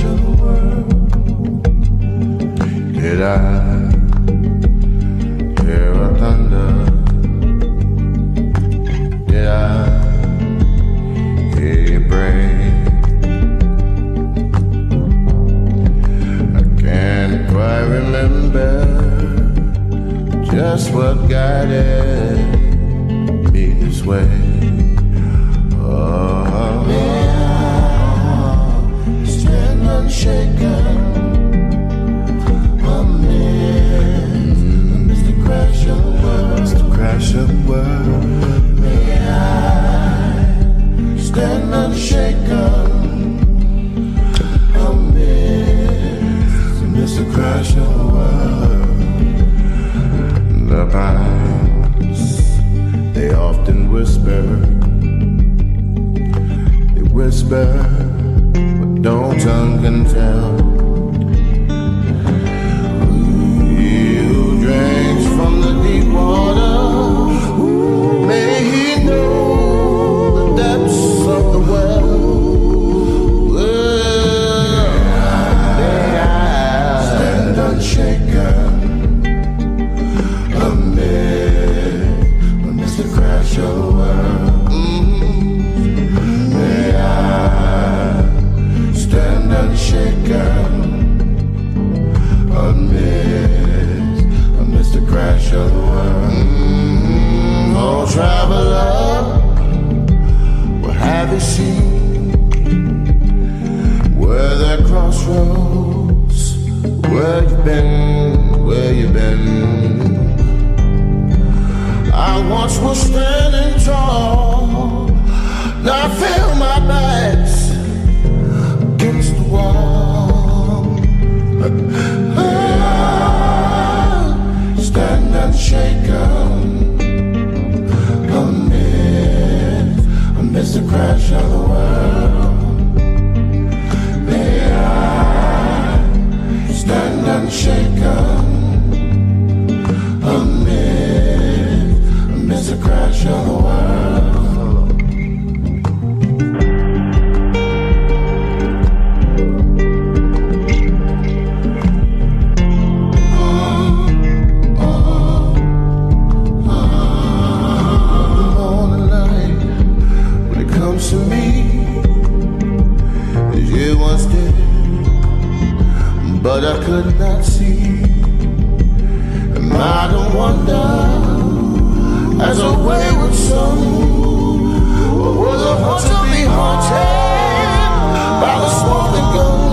of the world. Did I hear a thunder? Did I hear you break? I can't quite remember just what guided me this way. Stand unshaken amidst the crash of the world. The crash of the world. May I stand unshaken amidst the crash of the world. The pines, they often whisper. Whisper what no tongue can tell. He who drinks from the deep water, may he know the depths of the well. May I stand unshaken amidst the crash of the world. Unshaken amidst the crash of the world. Oh, traveler, what have you seen? Where there crossroads? Where you been? Where you been? I once was standing tall, now I feel my back's against the wall. Stand unshaken amidst the crash of the world. May I stand unshaken amidst the crash of the world. To me, as you once did, but I could not see. And I don't wonder, as a wayward soul, or was a hunter be haunted by the smoke that goes